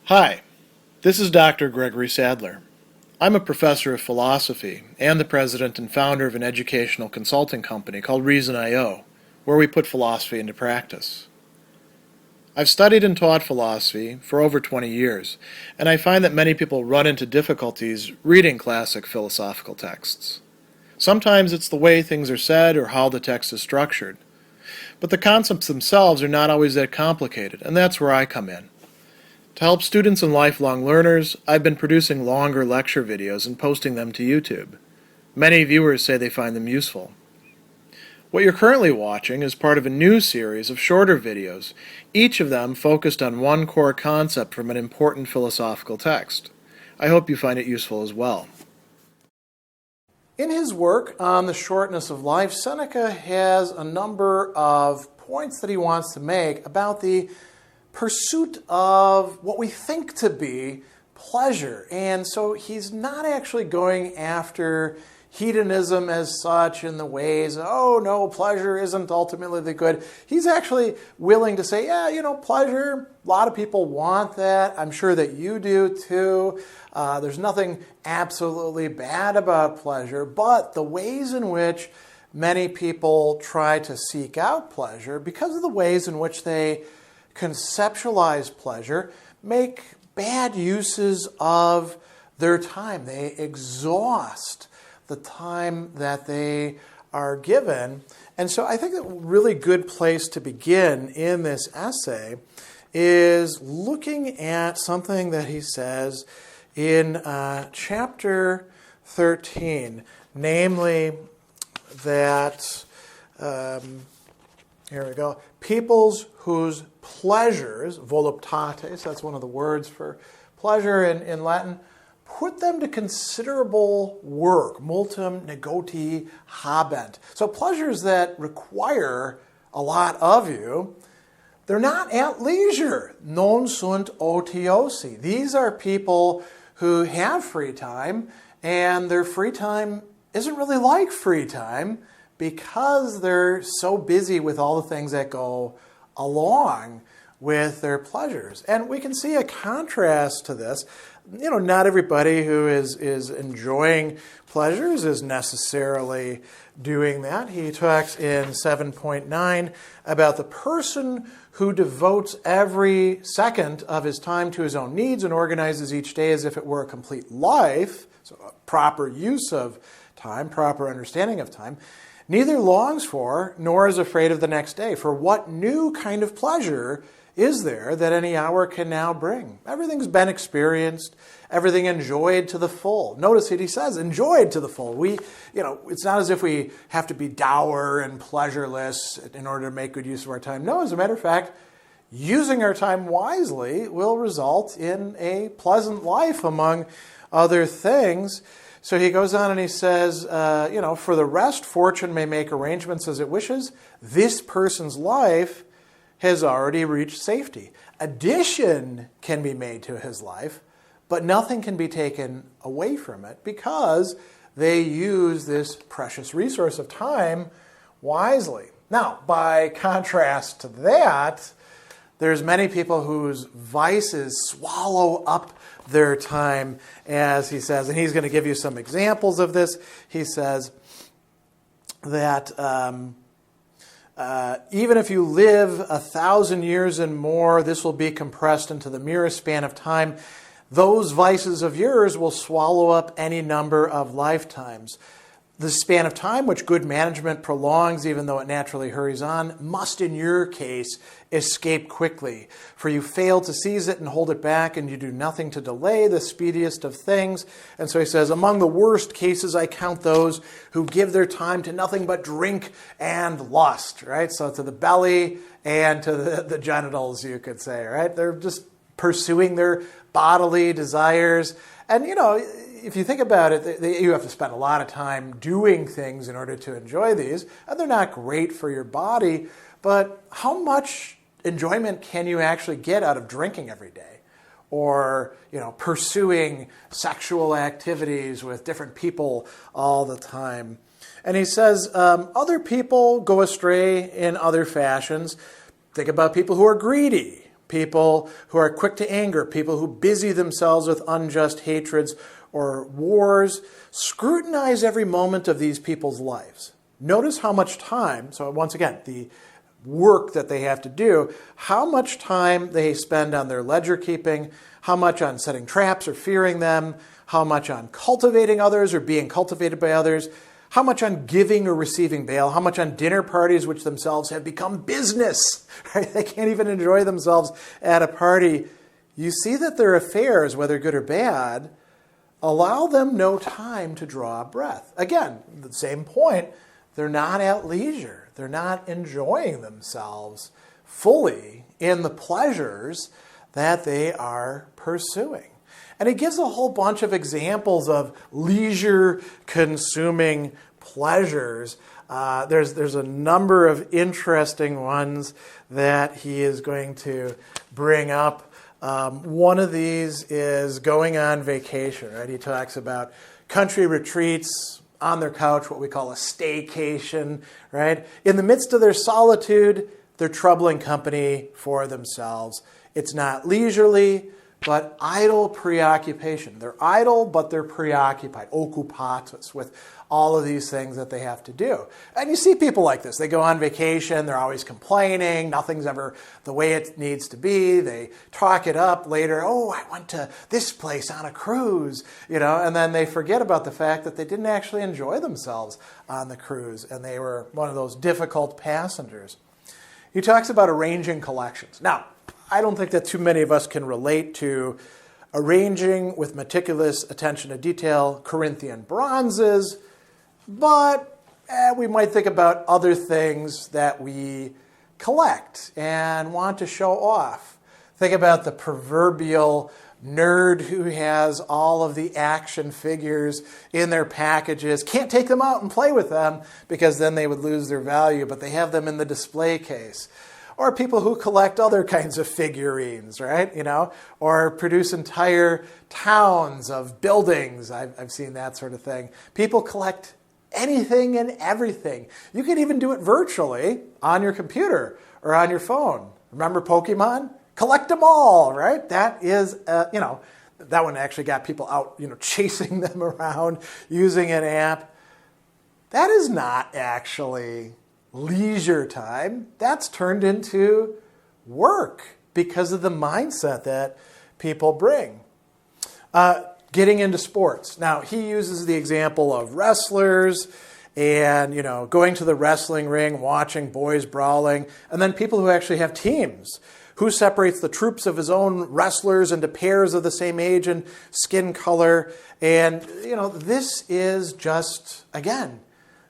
Hi, this is Dr. Gregory Sadler. I'm a professor of philosophy and the president and founder of an educational consulting company called Reason.io, where we put philosophy into practice. I've studied and taught philosophy for over 20 years, and I find that many people run into difficulties reading classic philosophical texts. Sometimes it's the way things are said or how the text is structured. But the concepts themselves are not always that complicated, and that's where I come in. To help students and lifelong learners, I've been producing longer lecture videos and posting them to YouTube. Many viewers say they find them useful. What you're currently watching is part of a new series of shorter videos, each of them focused on one core concept from an important philosophical text. I hope you find it useful as well. In his work on the shortness of life, Seneca has a number of points that he wants to make about the pursuit of what we think to be pleasure. And so he's not actually going after hedonism as such in the ways, oh no, pleasure isn't ultimately the good. He's actually willing to say, pleasure, a lot of people want that. I'm sure that you do too. There's nothing absolutely bad about pleasure, but the ways in which many people try to seek out pleasure, because of the ways in which they conceptualize pleasure, make bad uses of their time. They exhaust the time that they are given. And so I think a really good place to begin in this essay is looking at something that he says in chapter 13, namely that, here we go, peoples whose pleasures, voluptates, that's one of the words for pleasure in Latin, put them to considerable work, multum negoti habent. So pleasures that require a lot of you, they're not at leisure. Non sunt otiosi. These are people who have free time, and their free time isn't really like free time because they're so busy with all the things that go along with their pleasures. And we can see a contrast to this. Not everybody who is enjoying pleasures is necessarily doing that. He talks in 7.9 about the person who devotes every second of his time to his own needs and organizes each day as if it were a complete life, so a proper use of time, proper understanding of time, neither longs for nor is afraid of the next day. For what new kind of pleasure is there that any hour can now bring? Everything's been experienced, everything enjoyed to the full. Notice that he says, enjoyed to the full. It's not as if we have to be dour and pleasureless in order to make good use of our time. No, as a matter of fact, using our time wisely will result in a pleasant life, among other things. So he goes on and he says, for the rest, fortune may make arrangements as it wishes. This person's life has already reached safety. Addition can be made to his life, but nothing can be taken away from it because they use this precious resource of time wisely. Now, by contrast to that, there's many people whose vices swallow up their time, as he says, and he's going to give you some examples of this. He says that even if you live 1,000 years and more, this will be compressed into the merest span of time. Those vices of yours will swallow up any number of lifetimes. The span of time which good management prolongs, even though it naturally hurries on, must in your case escape quickly. For you fail to seize it and hold it back, and you do nothing to delay the speediest of things. And so he says, among the worst cases I count those who give their time to nothing but drink and lust, right? So to the belly and to the genitals, you could say, right? They're just pursuing their bodily desires. And, if you think about it, you have to spend a lot of time doing things in order to enjoy these, and they're not great for your body, but how much enjoyment can you actually get out of drinking every day? Or, pursuing sexual activities with different people all the time? And he says, other people go astray in other fashions. Think about people who are greedy, people who are quick to anger, people who busy themselves with unjust hatreds or wars. Scrutinize every moment of these people's lives. Notice how much time, so once again, the work that they have to do, how much time they spend on their ledger keeping, how much on setting traps or fearing them, how much on cultivating others or being cultivated by others, how much on giving or receiving bail, how much on dinner parties which themselves have become business. Right? They can't even enjoy themselves at a party. You see that their affairs, whether good or bad, allow them no time to draw a breath. Again, the same point, they're not at leisure. They're not enjoying themselves fully in the pleasures that they are pursuing. And he gives a whole bunch of examples of leisure-consuming pleasures. There's a number of interesting ones that he is going to bring up. One of these is going on vacation. Right? He talks about country retreats, on their couch, what we call a staycation. Right? In the midst of their solitude, they're troubling company for themselves. It's not leisurely, but idle preoccupation. They're idle, but they're preoccupied, occupatus, with all of these things that they have to do. And you see people like this. They go on vacation. They're always complaining. Nothing's ever the way it needs to be. They talk it up later. Oh, I went to this place on a cruise, and then they forget about the fact that they didn't actually enjoy themselves on the cruise, and they were one of those difficult passengers. He talks about arranging collections. Now, I don't think that too many of us can relate to arranging with meticulous attention to detail Corinthian bronzes, but we might think about other things that we collect and want to show off. Think about the proverbial nerd who has all of the action figures in their packages, can't take them out and play with them because then they would lose their value, but they have them in the display case. Or people who collect other kinds of figurines, right? Or produce entire towns of buildings. I've seen that sort of thing. People collect anything and everything. You can even do it virtually on your computer or on your phone. Remember Pokemon? Collect them all, right? That is, that one actually got people out, chasing them around using an app. That is not actually leisure time. That's turned into work because of the mindset that people bring. Getting into sports. Now, he uses the example of wrestlers and, going to the wrestling ring, watching boys brawling, and then people who actually have teams. Who separates the troops of his own wrestlers into pairs of the same age and skin color? And, this is just, again,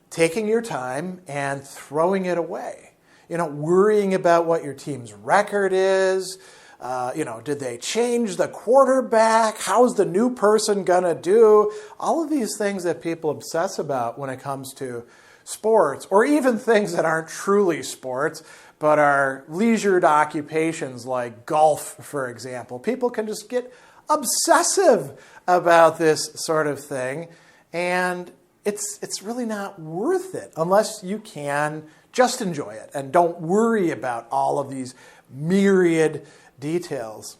taking your time and throwing it away. Worrying about what your team's record is. Did they change the quarterback? How's the new person going to do? All of these things that people obsess about when it comes to sports, or even things that aren't truly sports, but are leisured occupations like golf, for example. People can just get obsessive about this sort of thing, and it's really not worth it unless you can just enjoy it and don't worry about all of these myriad details.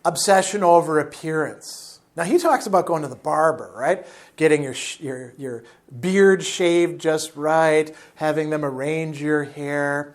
Obsession over appearance. Now, he talks about going to the barber, right? Getting your beard shaved just right, having them arrange your hair.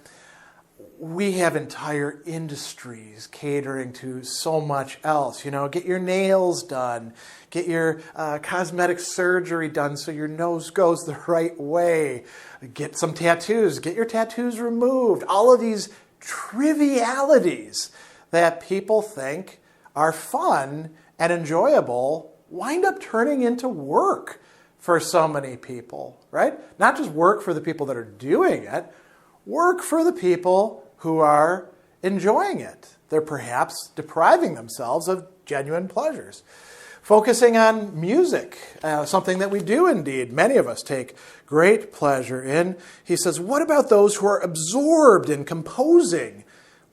We have entire industries catering to so much else. Get your nails done, get your cosmetic surgery done so your nose goes the right way, get some tattoos, get your tattoos removed. All of these trivialities that people think are fun and enjoyable wind up turning into work for so many people, right? Not just work for the people that are doing it, work for the people who are enjoying it. They're perhaps depriving themselves of genuine pleasures. Focusing on music, something that we do indeed, many of us take great pleasure in. He says, what about those who are absorbed in composing,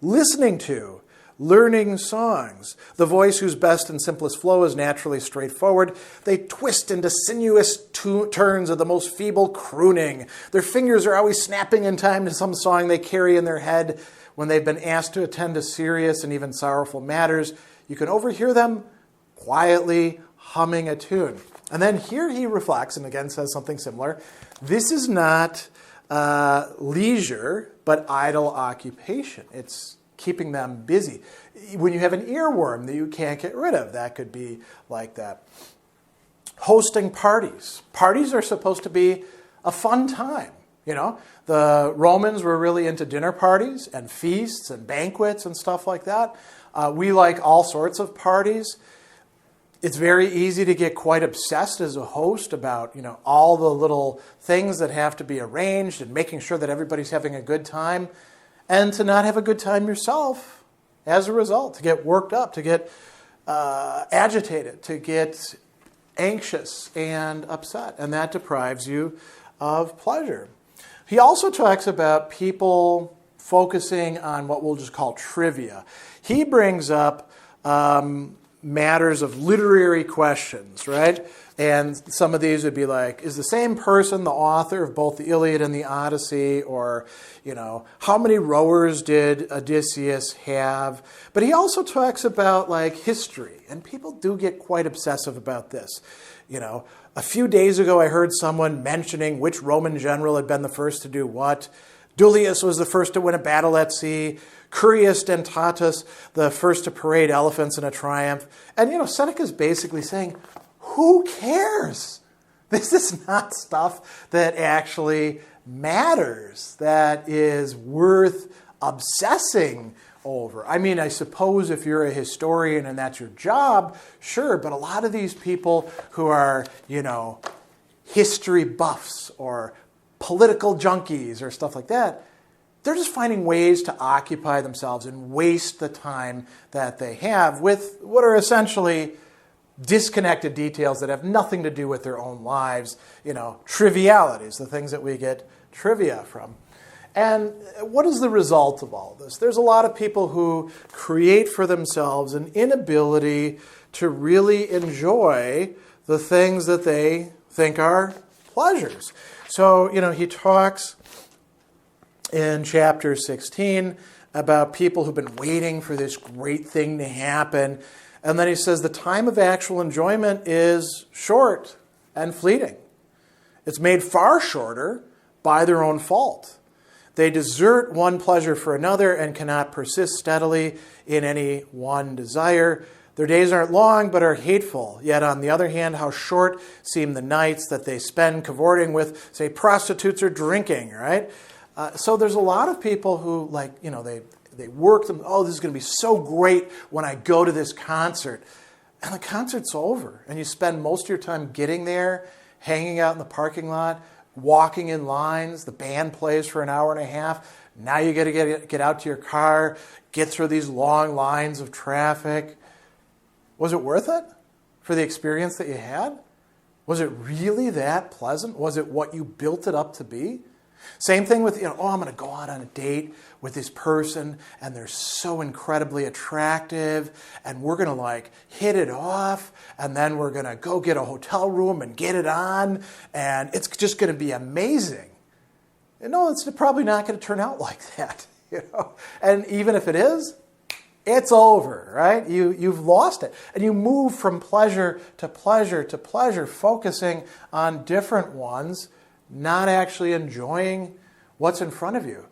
listening to, learning songs. The voice whose best and simplest flow is naturally straightforward. They twist into sinuous turns of the most feeble crooning. Their fingers are always snapping in time to some song they carry in their head. When they've been asked to attend to serious and even sorrowful matters, you can overhear them quietly humming a tune. And then here he reflects, and again says something similar. This is not leisure, but idle occupation. It's keeping them busy. When you have an earworm that you can't get rid of, that could be like that. Hosting parties. Parties are supposed to be a fun time. You know, the Romans were really into dinner parties and feasts and banquets and stuff like that. We like all sorts of parties. It's very easy to get quite obsessed as a host about, all the little things that have to be arranged and making sure that everybody's having a good time, and to not have a good time yourself as a result, to get worked up, to get agitated, to get anxious and upset, and that deprives you of pleasure. He also talks about people focusing on what we'll just call trivia. He brings up matters of literary questions, right? And some of these would be like, is the same person the author of both the Iliad and the Odyssey? Or, how many rowers did Odysseus have? But he also talks about like history, and people do get quite obsessive about this. A few days ago I heard someone mentioning which Roman general had been the first to do what. Dullius was the first to win a battle at sea. Curius Dentatus, the first to parade elephants in a triumph. And, Seneca's basically saying, who cares? This is not stuff that actually matters, that is worth obsessing over. I mean, I suppose if you're a historian and that's your job, sure, but a lot of these people who are, history buffs or political junkies or stuff like that, they're just finding ways to occupy themselves and waste the time that they have with what are essentially disconnected details that have nothing to do with their own lives, trivialities, the things that we get trivia from. And what is the result of all this? There's a lot of people who create for themselves an inability to really enjoy the things that they think are pleasures. So, he talks in chapter 16 about people who've been waiting for this great thing to happen. And then he says the time of actual enjoyment is short and fleeting. It's made far shorter by their own fault. They desert one pleasure for another and cannot persist steadily in any one desire. Their days aren't long, but are hateful. Yet, on the other hand, how short seem the nights that they spend cavorting with, say, prostitutes or drinking, right? So there's a lot of people who, they work them, this is going to be so great when I go to this concert. And the concert's over. And you spend most of your time getting there, hanging out in the parking lot, walking in lines. The band plays for an hour and a half. Now you got to get out to your car, get through these long lines of traffic. Was it worth it for the experience that you had? Was it really that pleasant? Was it what you built it up to be? Same thing with, I'm going to go out on a date with this person and they're so incredibly attractive and we're going to hit it off and then we're going to go get a hotel room and get it on and it's just going to be amazing. No, it's probably not going to turn out like that, And even if it is, it's over, right? You've lost it. And you move from pleasure to pleasure to pleasure, focusing on different ones, not actually enjoying what's in front of you.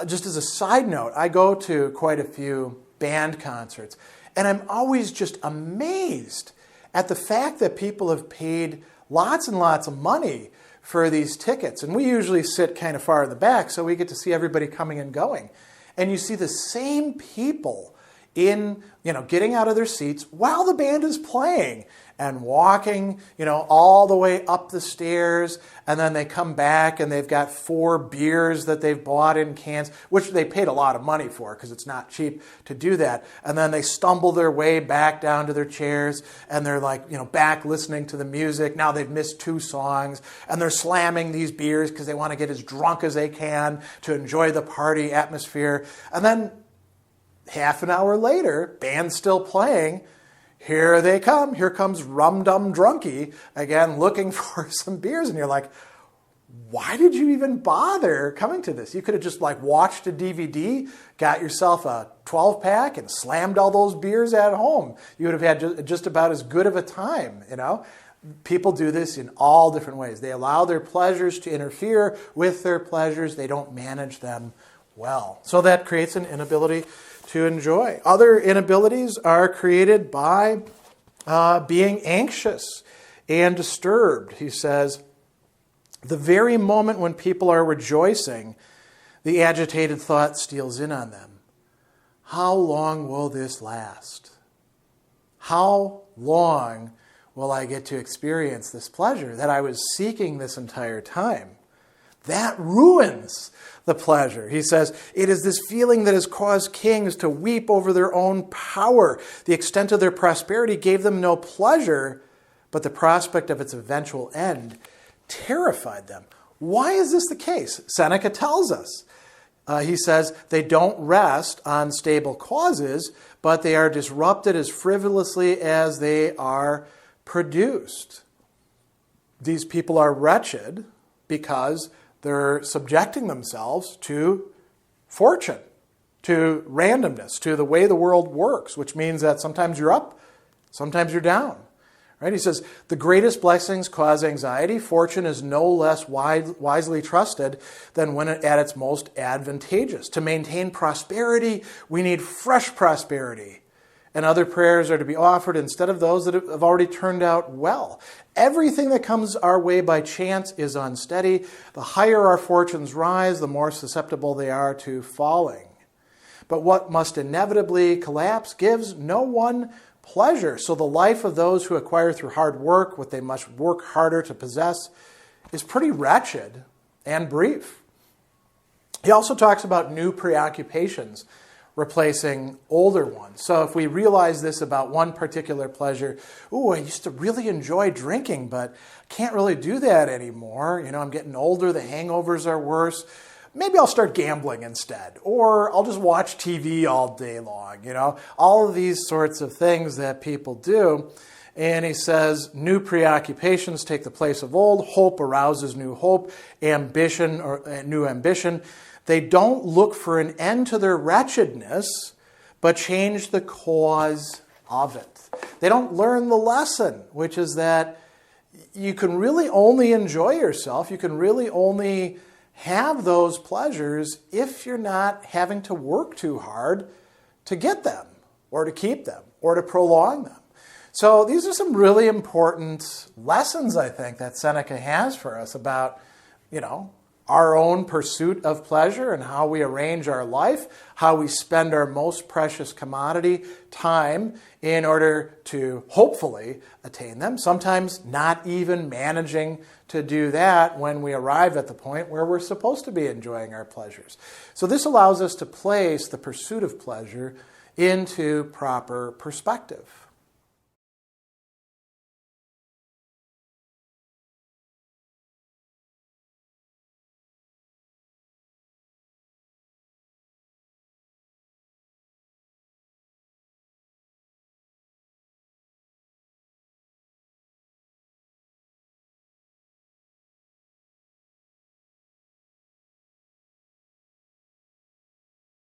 Just as a side note, I go to quite a few band concerts, and I'm always just amazed at the fact that people have paid lots and lots of money for these tickets. And we usually sit kind of far in the back, so we get to see everybody coming and going. And you see the same people getting out of their seats while the band is playing and walking, all the way up the stairs. And then they come back and they've got 4 beers that they've bought in cans, which they paid a lot of money for because it's not cheap to do that. And then they stumble their way back down to their chairs and they're back listening to the music. Now they've missed 2 songs and they're slamming these beers because they want to get as drunk as they can to enjoy the party atmosphere. And then half an hour later, band's still playing. Here they come. Here comes Rum Dum Drunky again looking for some beers. And you're like, why did you even bother coming to this? You could have just like watched a DVD, got yourself a 12-pack and slammed all those beers at home. You would have had just about as good of a time, you know. People do this in all different ways. They allow their pleasures to interfere with their pleasures. They don't manage them well. So that creates an inability to enjoy. Other inabilities are created by being anxious and disturbed. He says, the very moment when people are rejoicing, the agitated thought steals in on them. How long will this last? How long will I get to experience this pleasure that I was seeking this entire time? That ruins the pleasure. He says, it is this feeling that has caused kings to weep over their own power. The extent of their prosperity gave them no pleasure, but the prospect of its eventual end terrified them. Why is this the case? Seneca tells us. He says, they don't rest on stable causes, but they are disrupted as frivolously as they are produced. These people are wretched because they're subjecting themselves to fortune, to randomness, to the way the world works, which means that sometimes you're up, sometimes you're down. Right? He says, the greatest blessings cause anxiety. Fortune is no less wisely trusted than when at its most advantageous. To maintain prosperity, we need fresh prosperity. And other prayers are to be offered instead of those that have already turned out well. Everything that comes our way by chance is unsteady. The higher our fortunes rise, the more susceptible they are to falling. But what must inevitably collapse gives no one pleasure. So the life of those who acquire through hard work what they must work harder to possess is pretty wretched and brief. He also talks about new preoccupations replacing older ones. So if we realize this about one particular pleasure, I used to really enjoy drinking, but I can't really do that anymore. You know, I'm getting older, the hangovers are worse. Maybe I'll start gambling instead, or I'll just watch TV all day long, you know, all of these sorts of things that people do. And he says, new preoccupations take the place of old. Hope arouses new hope, ambition or new ambition. They don't look for an end to their wretchedness, but change the cause of it. They don't learn the lesson, which is that you can really only enjoy yourself. You can really only have those pleasures if you're not having to work too hard to get them or to keep them or to prolong them. So these are some really important lessons, I think, that Seneca has for us about, you know, our own pursuit of pleasure and how we arrange our life, how we spend our most precious commodity, time, in order to hopefully attain them. Sometimes not even managing to do that when we arrive at the point where we're supposed to be enjoying our pleasures. So this allows us to place the pursuit of pleasure into proper perspective.